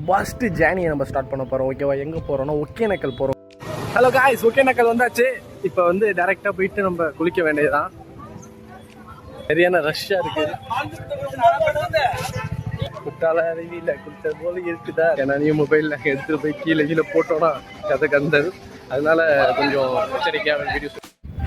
First ஜேர்னியை நம்ம start பண்ண போகிறோம். ஓகேவா? எங்கே போகிறோம்னா ஒகேனக்கல் போகிறோம். ஹலோ காய்ஸ், ஒகேனக்கல் வந்தாச்சு. இப்போ வந்து டைரெக்டாக போயிட்டு நம்ம குளிக்க வேண்டியதுதான். சரியான ரஷ்ஷாக இருக்குது. குட்டால அருவியில் குளித்த போல இருக்குதா? ஏன்னா நீ மொபைலில் எடுத்துகிட்டு போய் கீழே போட்டோன்னா கதை கந்தது. அதனால கொஞ்சம் எச்சரிக்கையாக வீடியோ.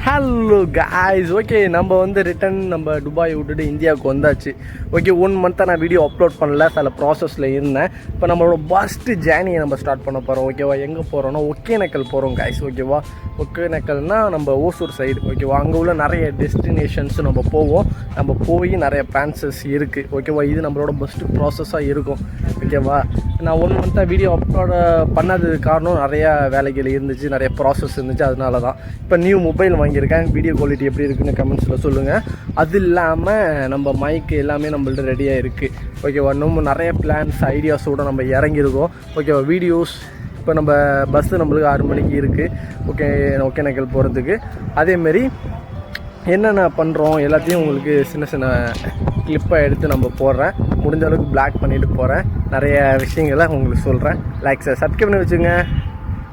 ஹலோ காய்ஸ், ஓகே நம்ம வந்து ரிட்டன் நம்ம துபாய் விட்டுட்டு இந்தியாவுக்கு வந்தாச்சு. ஓகே, 1 மந்த்தாக நான் வீடியோ அப்லோட் பண்ணல, சில ப்ராசஸில் இருந்தேன். இப்போ நம்மளோட ஃபஸ்ட்டு ஜேர்னியை நம்ம ஸ்டார்ட் பண்ண போகிறோம். ஓகேவா? எங்கே போகிறோன்னா ஒகேனக்கல் போகிறோம் காய்ஸ். ஓகேவா? ஒகேனக்கல்னால் நம்ம ஓசூர் சைடு. ஓகேவா? அங்கே உள்ள நிறைய டெஸ்டினேஷன்ஸ் நம்ம போவோம். நம்ம போய் நிறைய பிளான்ஸஸ் இருக்குது. ஓகேவா? இது நம்மளோட பெஸ்ட்டு ப்ராசஸாக இருக்கும். ஓகேவா? நான் 1 மந்த்தாக வீடியோ அப்லோட் பண்ணதுக்கு காரணம் நிறையா வேலைகள் இருந்துச்சு, நிறைய ப்ராசஸ் இருந்துச்சு. அதனால தான் இப்போ நியூ மொபைல் வாங்கியிருக்கேன். வீடியோ குவாலிட்டி எப்படி இருக்குன்னு கமெண்ட்ஸில் சொல்லுங்கள். அது இல்லாமல் நம்ம மைக்கு எல்லாமே நம்மள்ட்ட ரெடியாக இருக்குது. ஓகேவா? இன்னும் நிறைய பிளான்ஸ் ஐடியாஸோடு நம்ம இறங்கியிருக்கோம். ஓகேவா? வீடியோஸ் இப்போ நம்ம பஸ்ஸு நம்மளுக்கு 6 மணிக்கு இருக்குது. ஒகேனக்கல் போகிறதுக்கு. அதேமாரி என்னென்ன பண்ணுறோம் எல்லாத்தையும் உங்களுக்கு சின்ன சின்ன கிளிப்பாக எடுத்து நம்ம போடுறேன். முடிஞ்ச அளவுக்கு பிளாக் பண்ணிவிட்டு போகிறேன். நிறைய விஷயங்களை உங்களுக்கு சொல்கிறேன். லைக் சப்ஸ்கிரைப் பண்ணி வச்சுங்க,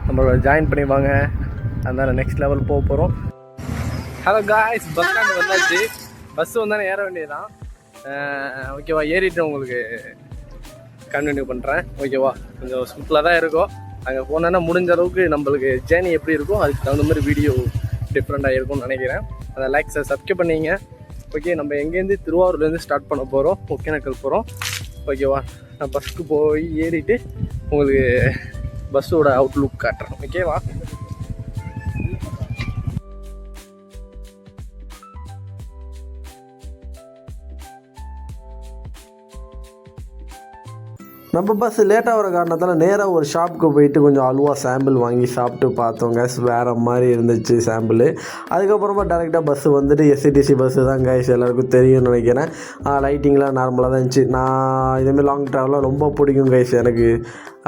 நம்மளோட ஜாயின் பண்ணிவாங்க. அதனால் நெக்ஸ்ட் லெவல் போக போகிறோம். ஹலோ காய்ஸ், பஸ் ஸ்டாண்டு வந்தாச்சு. பஸ்ஸு வந்தானே ஏற வேண்டியதுதான். ஓகேவா? ஏறிட்டு உங்களுக்கு கண்டினியூ பண்ணுறேன். ஓகேவா? கொஞ்சம் சிம்பிளாக தான் இருக்கும். அங்கே போனோன்னா முடிஞ்ச அளவுக்கு நம்மளுக்கு ஜேர்னி எப்படி இருக்கும் அதுக்கு தகுந்த மாதிரி வீடியோ டிஃப்ரெண்ட்டாக இருக்கும்னு நினைக்கிறேன். அதை லைக் சப்ஸ்கிரைப் பண்ணிங்க. ஓகே, நம்ம எங்கேருந்து திருவாரூர்லேருந்து ஸ்டார்ட் பண்ண போகிறோம். ஒகேனக்கல் போகிறோம். ஓகேவா? நான் பஸ்ஸுக்கு போய் ஏறிட்டு உங்களுக்கு பஸ்ஸோட அவுட்லுக் காட்டுறேன். ஓகேவா? நம்ம பஸ் லேட்டாக வர காரணத்தால் நேராக ஒரு ஷாப்புக்கு போயிட்டு கொஞ்சம் அல்வா சாம்பிள் வாங்கி சாப்பிட்டு பார்த்தோங்க. வேறு மாதிரி இருந்துச்சு சாம்பிள். அதுக்கப்புறமா டேரெக்டாக பஸ்ஸு வந்துட்டு எஸ்சிடிசி பஸ்ஸு தான் கைஸ், எல்லாருக்கும் தெரியும்னு நினைக்கிறேன். லைட்டிங்லாம் நார்மலாக தான் இருந்துச்சு. நான் இதேமாரி லாங் ட்ராவலாக ரொம்ப பிடிக்கும் கைஸ் எனக்கு.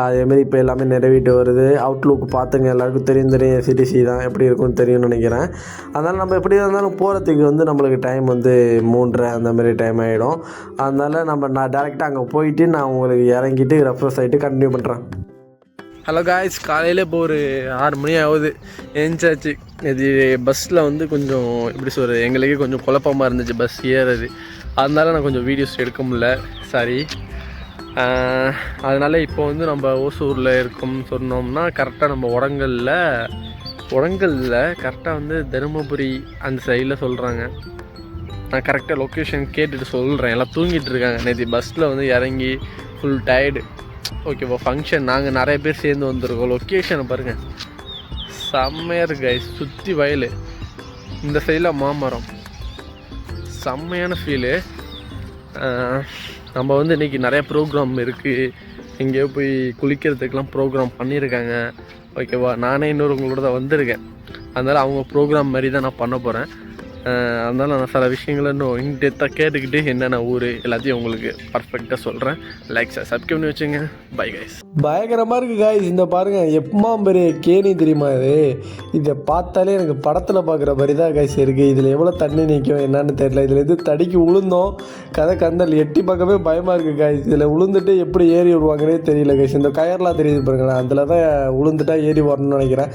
அதேமாரி இப்போ எல்லாமே நிறைவேட்டு வருது. அவுட்லுக் பார்த்துங்க, எல்லாருக்கும் தெரியும் எஸ்சிடிசி தான் எப்படி இருக்கும்னு தெரியும்னு நினைக்கிறேன். அதனால் நம்ம எப்படி இருந்தாலும் போகிறதுக்கு வந்து நம்மளுக்கு டைம் வந்து 3:30 அந்தமாரி டைம் ஆகிடும். அதனால் நான் டேரெக்டாக அங்கே போயிட்டு நான் உங்களுக்கு இறங்கிட்டு ரெஃப்ரெஷ் ஆகிட்டு கண்டினியூ பண்ணுறேன். ஹலோ காய்ஸ், காலையில் இப்போ ஒரு 6 மணி ஆகுது. எழுந்தாச்சு. இது பஸ்ஸில் வந்து கொஞ்சம் எப்படி சொல்கிறது, எங்களுக்கே கொஞ்சம் குழப்பமாக இருந்துச்சு பஸ் ஏறது. அதனால நான் கொஞ்சம் வீடியோஸ் எடுக்க முடியல, சாரி. அதனால் இப்போ வந்து நம்ம ஓசூரில் இருக்கோம்னு சொன்னோம்னா கரெக்டாக நம்ம உடங்கலில் கரெக்டாக வந்து தருமபுரி அந்த சைடில் சொல்கிறாங்க. நான் கரெக்டாக லொக்கேஷன் கேட்டுட்டு சொல்கிறேன். எல்லாம் தூங்கிட்டு இருக்காங்க. நேற்று பஸ்ஸில் வந்து இறங்கி ஃபுல் டயர்டு. ஓகேவா? ஃபங்க்ஷன் நாங்கள் நிறைய பேர் சேர்ந்து வந்திருக்கோம். லொக்கேஷனை பாருங்கள், செம்மையாக இருக்கு கைஸ். சுற்றி வயல், இந்த சைடில் மாமரம், செம்மையான ஃபீலு. நம்ம வந்து இன்றைக்கி நிறைய ப்ரோக்ராம் இருக்குது. எங்கேயோ போய் குளிக்கிறதுக்கெலாம் ப்ரோக்ராம் பண்ணியிருக்காங்க. ஓகேவா? நானே இன்னொருவங்களோட தான் வந்திருக்கேன். அதனால் அவங்க ப்ரோக்ராம் மாதிரி தான் நான் பண்ண போகிறேன். அதனால் நான் சில விஷயங்களை இன்னும் இன்டெப்த்தாக கேட்டுக்கிட்டு என்னென்ன ஊர் எல்லாத்தையும் உங்களுக்கு பர்ஃபெக்டாக சொல்கிறேன். லைக் சப்ஸ்கிரைப் பண்ணி வச்சுங்க. Bye guys. பயங்கரமாக இருக்குது காய்ஸ். இந்த பாருங்கள், எப்பமா பெரிய கேணி தெரியுமா இது? இதை பார்த்தாலே எனக்கு படத்தில் பார்க்குற மாதிரி தான் காய்ஸ் இருக்குது. இதில் எவ்வளோ தண்ணி நிற்கும் என்னன்னு தெரியல. இதில் எது தடிக்கு விழுந்தோம் கதை கந்தல் எட்டி பார்க்கவே பயமாக இருக்குது காய்ஸ். இதில் விழுந்துட்டு எப்படி ஏறி வருவாங்கன்னே தெரியல காய்ஸ். இந்த கயர்லாம் தெரியுது பாருங்களேன், அதில் தான் விழுந்துட்டா ஏறி வரணும்னு நினைக்கிறேன்.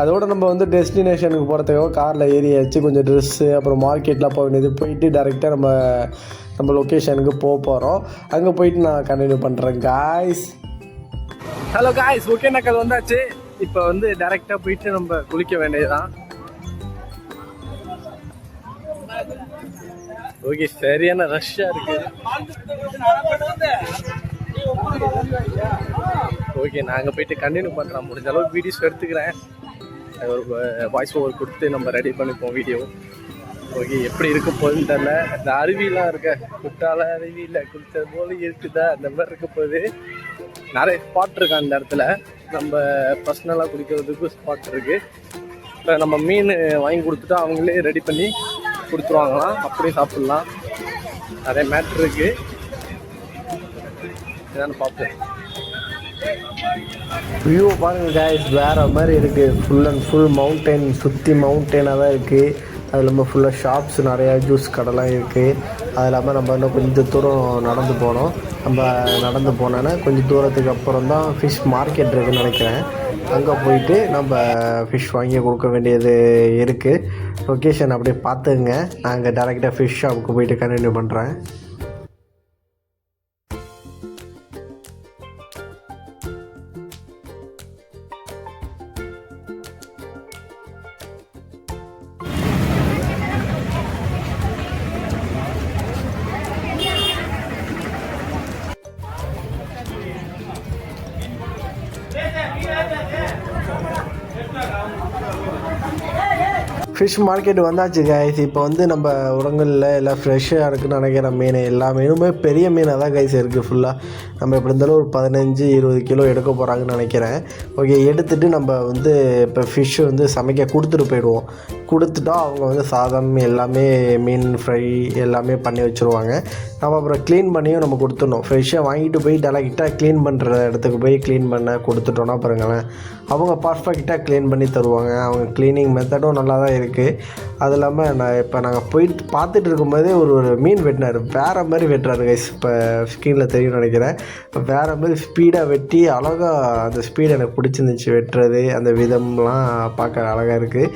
அதோடு நம்ம வந்து டெஸ்டினேஷனுக்கு போகிறதுக்காக காரில் ஏறியாச்சு. கொஞ்சம் ட்ரெஸ்ஸு அப்புறம் மார்க்கெட்லாம் போக வேண்டியது. போயிட்டு டேரெக்டாக நம்ம லொக்கேஷனுக்கு போகிறோம். அங்கே போயிட்டு நான் கண்டினியூ பண்ணுறேன் காய்ஸ். ஹலோ காய்ஸ், ஒகேனக்கல் வந்தாச்சு. இப்போ வந்து டேரெக்டாக போயிட்டு நம்ம குளிக்க வேண்டியதுதான். ஓகே, சரியான ரஷ்ஷாக இருக்குது. ஓகே, நாங்கள் போயிட்டு கண்டினியூ பண்ணுறோம். முடிஞ்ச அளவுக்கு வீடியோஸ் எடுத்துக்கிறேன். ஒரு வாய்ஸ் ஓவர் கொடுத்து நம்ம ரெடி பண்ணிப்போம் வீடியோ. ஓகே, எப்படி இருக்க போகுதுன்னு தெரில. இந்த அருவிலாம் இருக்க, குட்டால அருவியில் குளித்தது போல இருக்குதா, அந்த மாதிரி இருக்க போகுது. நிறைய ஸ்பாட் இருக்கு அந்த இடத்துல. நம்ம பர்சனலாக குளிக்கிறதுக்கு ஸ்பாட் இருக்குது. இப்போ நம்ம மீன் வாங்கி கொடுத்துட்டா அவங்களே ரெடி பண்ணி கொடுத்துருவாங்களாம். அப்படியே சாப்பிட்லாம். நிறைய மேட்ரு இருக்குது. என்னன்னு பார்ப்போம். வியூ பாருங்கள் காய்ஸ், வேறு மாதிரி இருக்குது. ஃபுல் அண்ட் ஃபுல் மவுண்டைன், சுற்றி மவுண்டெயினாக தான் இருக்குது. அது இல்லாமல் ஃபுல்லாக ஷாப்ஸ் நிறையா ஜூஸ் கடைலாம் இருக்குது. அது இல்லாமல் நம்ம இன்னும் கொஞ்சம் தூரம் நடந்து போனோம். நம்ம நடந்து போனோன்னா கொஞ்சம் தூரத்துக்கு அப்புறம் தான் ஃபிஷ் மார்க்கெட் இருக்குதுன்னு நினைக்கிறேன். அங்கே போயிட்டு நம்ம ஃபிஷ் வாங்கி கொடுக்க வேண்டியது இருக்குது. லொக்கேஷன் அப்படியே பார்த்துங்க. நான் அங்கே டேரெக்டாக ஃபிஷ் ஷாப்புக்கு போயிட்டு கண்டினியூ பண்ணுறேன். ஃபிஷ் மார்க்கெட் வந்தாச்சு கைஸ். இப்போ வந்து நம்ம உரங்களில் எல்லாம் ஃப்ரெஷ்ஷாக இருக்குதுன்னு நினைக்கிற மீன் எல்லா மீனுமே பெரிய மீனாக தான் கைஸ் இருக்குது. ஃபுல்லாக நம்ம எப்படி இருந்தாலும் ஒரு 15-20 கிலோ எடுக்க போகிறாங்கன்னு நினைக்கிறேன். ஓகே, எடுத்துகிட்டு நம்ம வந்து இப்போ ஃபிஷ்ஷு வந்து சமைக்க கொடுத்துட்டு போயிடுவோம். கொடுத்துட்டா அவங்க வந்து சாதம் எல்லாமே மீன் ஃப்ரை எல்லாமே பண்ணி வச்சுருவாங்க. நம்ம அப்புறம் க்ளீன் பண்ணியும் நம்ம கொடுத்துடணும். ஃப்ரெஷ்ஷாக வாங்கிட்டு போய் டேரெக்டாக க்ளீன் பண்ணுற இடத்துக்கு போய் க்ளீன் பண்ண கொடுத்துட்டோன்னா பாருங்களேன், அவங்க பர்ஃபெக்டாக க்ளீன் பண்ணி தருவாங்க. அவங்க க்ளீனிங் மெத்தடும் நல்லா தான் இருக்குது. அது இல்லாமல் நாங்கள் போயிட்டு பார்த்துட்டு இருக்கும்போதே ஒரு மீன் வெட்டினார். வேறு மாதிரி வெட்டுறாரு கைஸ். இப்போ ஸ்க்ரீனில் தெரியும்னு நினைக்கிறேன். வேறு மாதிரி ஸ்பீடாக வெட்டி அழகாக, அந்த ஸ்பீடு எனக்கு பிடிச்சிருந்துச்சி. வெட்டுறது அந்த விதம்லாம் பார்க்க அழகாக இருக்குது.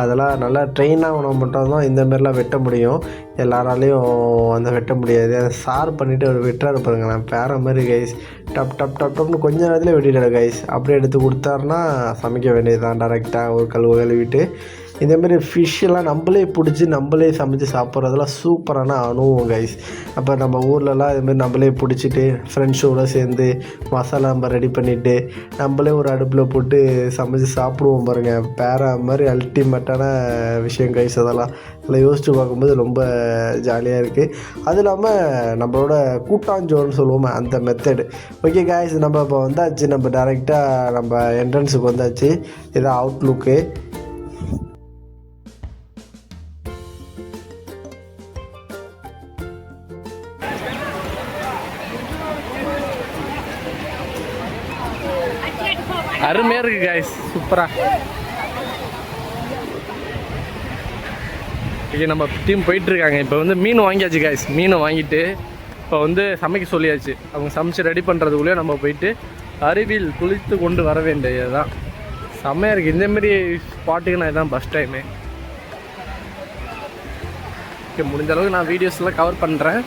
அதெல்லாம் நல்லா ட்ரெயின் ஆகணும் மட்டும் தான் இந்தமாரிலாம் வெட்ட முடியும். எல்லாராலையும் அந்த வெட்ட முடியாது. அதை சார் பண்ணிவிட்டு அவர் வெட்டுறாரு பாருங்களேன், வேறு மாதிரி கைஸ். டப் டப் டப் டப்னு கொஞ்சம் நேரத்தில் வெட்டிட்டாரு கைஸ். அப்படியே எடுத்து கொடுத்தாருன்னா சமைக்க வேண்டியது தான் டேரெக்டாக ஒரு கழுவிட்டு. இதேமாரி ஃபிஷ்ஷெல்லாம் நம்மளே பிடிச்சி நம்மளே சமைச்சு சாப்பிட்றதெல்லாம் சூப்பரான அனுபவம் கைஸ். அப்போ நம்ம ஊர்லலாம் இதுமாரி நம்மளே பிடிச்சிட்டு ஃப்ரெண்ட்ஸோடு சேர்ந்து மசாலா நம்ம ரெடி பண்ணிவிட்டு நம்மளே ஒரு அடுப்பில் போட்டு சமைச்சு சாப்பிடுவோம் பாருங்கள். வேறு மாதிரி அல்டிமேட்டான விஷயம் கைஸ். அதெல்லாம் யோசித்து பார்க்கும்போது ரொம்ப ஜாலியாக இருக்குது. அது இல்லாமல் நம்மளோட கூட்டாஞ்சோறுன்னு சொல்லுவோமே, அந்த மெத்தடு. ஓகே கைஸ், நம்ம இப்போ வந்தாச்சு. நம்ம டேரெக்டாக நம்ம என்ட்ரன்ஸுக்கு வந்தாச்சு. இதான் அவுட்லுக்கு. அருமையாக இருக்குது கைஸ், சூப்பராக. ஓகே, நம்ம டீம் போயிட்டுருக்காங்க. இப்போ வந்து மீன் வாங்கியாச்சு கைஸ். மீனை வாங்கிட்டு இப்போ வந்து சமைக்க சொல்லியாச்சு. அவங்க சமைச்சு ரெடி பண்ணுறதுக்குள்ளேயே நம்ம போயிட்டு அருவியில் குளித்து கொண்டு வர வேண்டியது தான். செம்மையாக இருக்குது. இந்தமாரி ஸ்பாட்டுக்கு நான் இதுதான் ஃபஸ்ட் டைமு. ஓகே, முடிஞ்ச அளவுக்கு நான் வீடியோஸ்லாம் கவர் பண்ணுறேன்.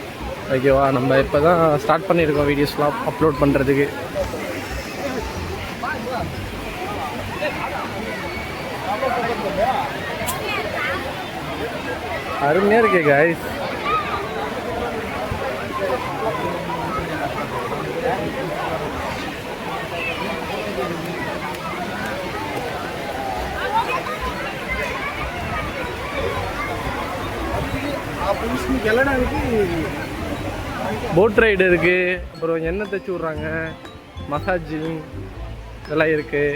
ஓகேவா, நம்ம இப்போ தான் ஸ்டார்ட் பண்ணியிருக்கோம் வீடியோஸ்லாம் அப்லோட் பண்ணுறதுக்கு. அருமையாக இருக்கு கைஸ். போட் ரைடு இருக்குது, அப்புறம் எண்ணெய் தைச்சி விட்றாங்க, மசாஜிங் இதெல்லாம் இருக்குது.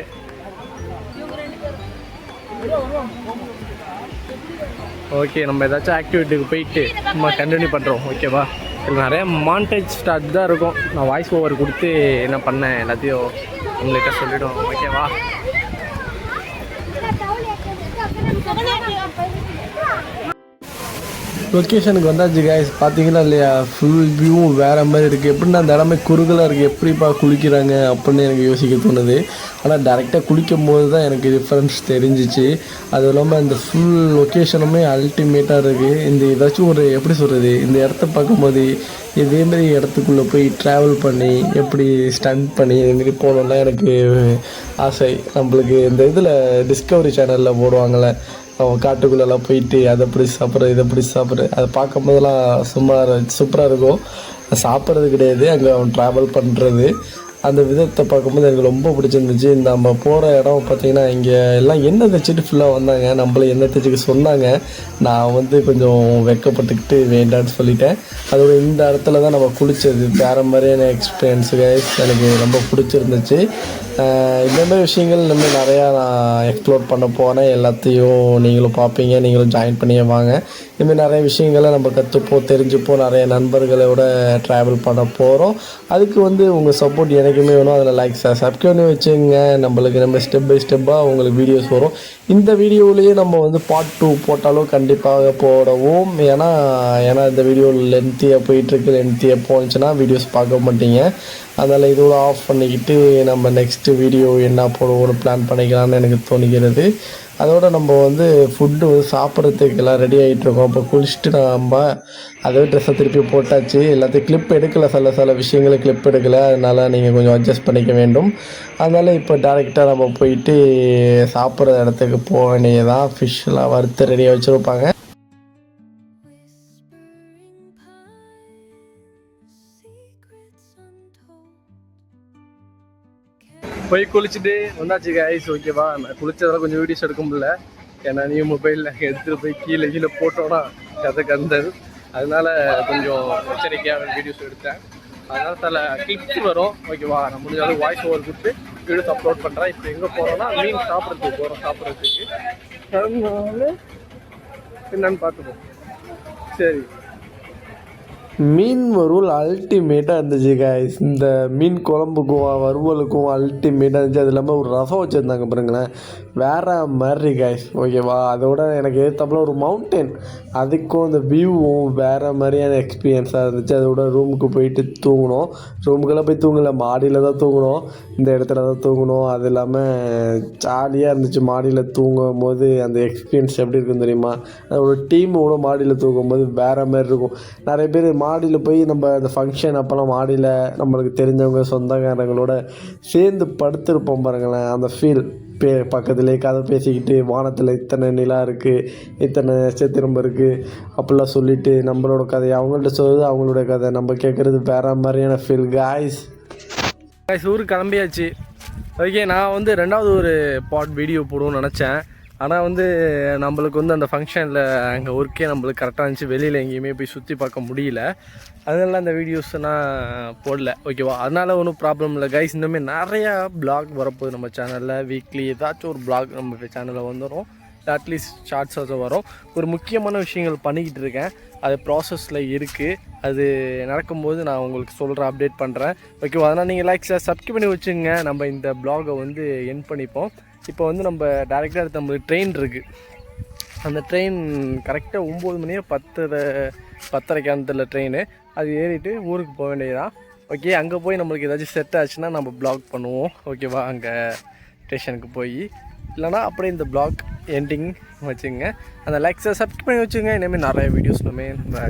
ஓகே, நம்ம ஏதாச்சும் ஆக்டிவிட்டிக்கு போயிட்டு நம்ம கண்டினியூ பண்ணுறோம். ஓகேவா, இதில் நிறைய மாண்டேஜ் ஸ்டார்ட் தான் இருக்கும். நான் வாய்ஸ் ஓவர் கொடுத்து என்ன பண்ணேன் எல்லாத்தையும் உங்கள்கிட்ட சொல்லிவிடும். ஓகேவா, லொக்கேஷனுக்கு வந்தாச்சு கைஸ். பார்த்தீங்களா இல்லையா, ஃபுல் வியூவும் வேறு மாதிரி இருக்குது. எப்படின்னா அந்த இடமே குறுகலாக இருக்குது. எப்படிப்பா குளிக்கிறாங்க அப்படின்னு எனக்கு யோசிக்க தோணுது. ஆனால் டேரெக்டாக குளிக்கும் போது தான் எனக்கு டிஃப்ரென்ஸ் தெரிஞ்சிச்சு. அதுவும் இல்லாமல் அந்த ஃபுல் லொக்கேஷனுமே அல்டிமேட்டாக இருக்குது. இந்த ஏதாச்சும் ஒரு எப்படி சொல்கிறது, இந்த இடத்த பார்க்கும்போது இதேமாரி இடத்துக்குள்ளே போய் ட்ராவல் பண்ணி எப்படி ஸ்டண்ட் பண்ணி இதுமாரி போகணுன்னா எனக்கு ஆசை. நம்மளுக்கு இந்த இதில் டிஸ்கவரி சேனலில் போடுவாங்கள்ல, அவன் காட்டுக்குள்ளெல்லாம் போயிட்டு அதை பிடிச்சி சாப்பிட்றது இதை பிடிச்சி சாப்பிட்றது, அதை பார்க்கும்போதெல்லாம் சூப்பராக இருக்கும். சாப்பிட்றது கிடையாது, அங்கே அவன் ட்ராவல் பண்ணுறது அந்த விதத்தை பார்க்கும்போது எனக்கு ரொம்ப பிடிச்சிருந்துச்சு. நம்ம போகிற இடம் பார்த்திங்கன்னா இங்கே எல்லாம் எண்ணெய் தைச்சிட்டு ஃபுல்லாக வந்தாங்க. நம்மள எண்ணெய் தைச்சிக்க சொன்னாங்க. நான் வந்து கொஞ்சம் வெக்கப்பட்டுக்கிட்டு வேண்டான்னு சொல்லிட்டேன். அதோட இந்த இடத்துல தான் நம்ம குளித்தது வேறு மாதிரியான எக்ஸ்பீரியன்ஸு கைஸ். எனக்கு ரொம்ப பிடிச்சிருந்துச்சு. இந்தமாதிரி விஷயங்கள் இன்னும் நிறையா நான் எக்ஸ்ப்ளோர் பண்ண போகிறேன். எல்லாத்தையும் நீங்களும் பார்ப்பீங்க, நீங்களும் ஜாயின் பண்ணியே வாங்க. இதுமாதிரி நிறைய விஷயங்களை நம்ம கற்றுப்போம், தெரிஞ்சுப்போம். நிறைய நண்பர்களோட ட்ராவல் பண்ண போகிறோம். அதுக்கு வந்து உங்கள் சப்போர்ட் எனக்கு என்றைக்குமே வேணும். அதில் லைக் சப்ஸ்கிரைப் பண்ணி வச்சுங்க. நம்மளுக்கு நம்ம ஸ்டெப் பை ஸ்டெப்பாக உங்களுக்கு வீடியோஸ் வரும். இந்த வீடியோவிலேயே நம்ம வந்து பார்ட் 2 போட்டாலும் கண்டிப்பாக போடுவோம். ஏன்னா இந்த வீடியோ லென்த்தியாக போயிட்டுருக்கு. லென்த்தியாக போச்சுன்னா வீடியோஸ் பார்க்க மாட்டீங்க. அதனால் இதோட ஆஃப் பண்ணிக்கிட்டு நம்ம நெக்ஸ்ட்டு வீடியோ என்ன போடுவோம்னு பிளான் பண்ணிக்கலாம்னு எனக்கு தோணுகிறது. அதோடு நம்ம வந்து ஃபுட்டு சாப்பிட்றதுக்கு எல்லாம் ரெடி ஆகிட்ருக்கோம். இப்போ குளிச்சுட்டு நம்ம அதே ட்ரெஸ்ஸை திருப்பி போட்டாச்சு. எல்லாத்தையும் கிளிப் எடுக்கலை, சில விஷயங்களை கிளிப் எடுக்கலை. அதனால் நீங்கள் கொஞ்சம் அட்ஜஸ்ட் பண்ணிக்க வேண்டும். அதனால் இப்போ டேரெக்டாக நம்ம போயிட்டு சாப்பிட்ற இடத்துக்கு போக வேண்டியதான். ஃபிஷ்ஷெலாம் வறுத்து ரெடியாக வச்சுருப்பாங்க. போய் குளிச்சுட்டு வந்தாச்சு கைஸ். ஓகேவா, நான் குளிச்சதெல்லாம் கொஞ்சம் வீடியோஸ் எடுக்க முடியல. ஏன்னா நீ மொபைலில் எடுத்துகிட்டு போய் கீழே போட்டோன்னா கதை கந்தது. அதனால கொஞ்சம் எச்சரிக்கையாக வீடியோஸ் எடுத்தேன். அதனால சில கிளிப்ஸ் வரும். ஓகேவா, நான் முடிஞ்சாலும் வாய்ஸ் ஓவர் கொடுத்து வீடியோஸ் அப்லோட் பண்ணுறேன். இப்போ எங்கே போகிறோன்னா மீன் சாப்பிட்றதுக்கு போகிறோம். அதனால என்னன்னு பார்த்துப்போம். சரி, மீன் வறுவல் அல்டிமேட்டாக இருந்துச்சு கைஸ். இந்த மீன் குழம்புக்கும் வறுவலுக்கும் அல்டிமேட்டாக இருந்துச்சு. அது இல்லாமல் ஒரு ரசம் வச்சுருந்தாங்க பாருங்களேன், வேறு மாதிரி கைஸ். ஓகேவா, அதோட எனக்கு ஏற்றாப்புல ஒரு மவுண்டன், அதுக்கும் அந்த வியூவும் வேறு மாதிரியான எக்ஸ்பீரியன்ஸாக இருந்துச்சு. அதோட ரூமுக்கு போயிட்டு தூங்கணும். ரூமுக்கெல்லாம் போய் தூங்கலை, மாடியில் தான் தூங்கணும். இந்த இடத்துல தான் தூங்கணும். அது இல்லாமல் ஜாலியாக இருந்துச்சு. மாடியில் தூங்கும் போது அந்த எக்ஸ்பீரியன்ஸ் எப்படி இருக்குன்னு தெரியுமா? அதோட டீமோட மாடியில் தூங்கும்போது வேறு மாதிரி இருக்கும். நிறைய பேர் மாடியில் போய் நம்ம அந்த ஃபங்க்ஷன் அப்போல்லாம் மாடியில் நம்மளுக்கு தெரிஞ்சவங்க சொந்தக்காரங்களோட சேர்ந்து படுத்திருப்போம் பாருங்களேன். அந்த ஃபீல் பக்கத்துலேயே கதை பேசிக்கிட்டு வானத்தில் இத்தனை நிலா இருக்குது, இத்தனை நட்சத்திரம் இருக்குது அப்படிலாம் சொல்லிவிட்டு நம்மளோட கதையை அவங்கள்ட்ட சொல்லுது, அவங்களோட கதை நம்ம கேட்குறது வேறு மாதிரியான ஃபீல் காய்ஸ். ஊருக்கு கிளம்பியாச்சு. ஓகே, நான் வந்து 2வது ஒரு பாட் வீடியோ போடுவோம்னு நினச்சேன். ஆனால் வந்து நம்மளுக்கு வந்து அந்த ஃபங்க்ஷனில் அங்கே ஒர்க்கே நம்மளுக்கு கரெக்டாக இருந்துச்சு. வெளியில் எங்கேயுமே போய் சுற்றி பார்க்க முடியல. அதனால அந்த வீடியோஸ் நான் போடல. ஓகேவா, அதனால் ஒன்றும் ப்ராப்ளம் இல்லை கைஸ். இந்தமாதிரி நிறையா பிளாக் வரப்போகுது நம்ம சேனலில். வீக்லி ஏதாச்சும் ஒரு பிளாக் நம்ம சேனலில் வந்துடும். அட்லீஸ்ட் ஷார்ட்ஸாக வரும். ஒரு முக்கியமான விஷயங்கள் பண்ணிக்கிட்டு இருக்கேன். அது ப்ராசஸில் இருக்குது. அது நடக்கும்போது நான் உங்களுக்கு சொல்கிறேன், அப்டேட் பண்ணுறேன். ஓகேவா, அதனால் நீங்கள் லைக் சப்ஸ்கிரைப் பண்ணி வச்சுங்க. நம்ம இந்த பிளாகை வந்து எண்ட் பண்ணிப்போம். இப்போ வந்து நம்ம டேரெக்டாக எடுத்து நம்மளுக்கு ட்ரெயின் இருக்குது. அந்த ட்ரெயின் கரெக்டாக 9 மணியோ 10:30 அந்த ட்ரெயின். அது ஏறிட்டு ஊருக்கு போக வேண்டியதான். ஓகே, அங்கே போய் நம்மளுக்கு ஏதாச்சும் செட் ஆச்சுன்னா நம்ம பிளாக் பண்ணுவோம். ஓகேவா, அங்கே ஸ்டேஷனுக்கு போய் இல்லைனா அப்படியே இந்த பிளாக் எண்டிங் வச்சுங்க. அந்த லைக்ஸை சப்ஸ்கிரைப் பண்ணி வச்சுங்க. இனிமேல் நிறைய வீடியோஸ் நம்ம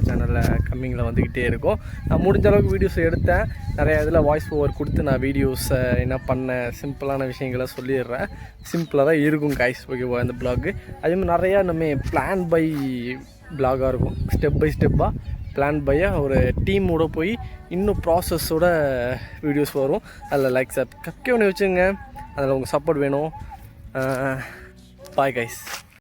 சேனலில் கம்மிங்கில் வந்துக்கிட்டே இருக்கும். நான் முடிஞ்ச அளவுக்கு வீடியோஸ் எடுத்தேன். நிறையா இதில் வாய்ஸ் ஓவர் கொடுத்து நான் வீடியோஸை என்ன பண்ணேன், சிம்பிளான விஷயங்களை சொல்லிடுறேன். சிம்பிளாக தான் இருக்கும் கைஸ். ஓகேவா, இந்த பிளாக்கு அதேமாதிரி நிறையா நம்ம பிளான் பை பிளாகாக இருக்கும். ஸ்டெப் பை ஸ்டெப்பாக பிளான் பையாக ஒரு டீமோட போய் இன்னும் ப்ராசஸோட வீடியோஸ் வரும். அதில் லைக் சப்ஸ்கிரைப் பண்ணி வச்சுங்க. அதில் உங்கள் சப்போர்ட் வேணும். Bye guys.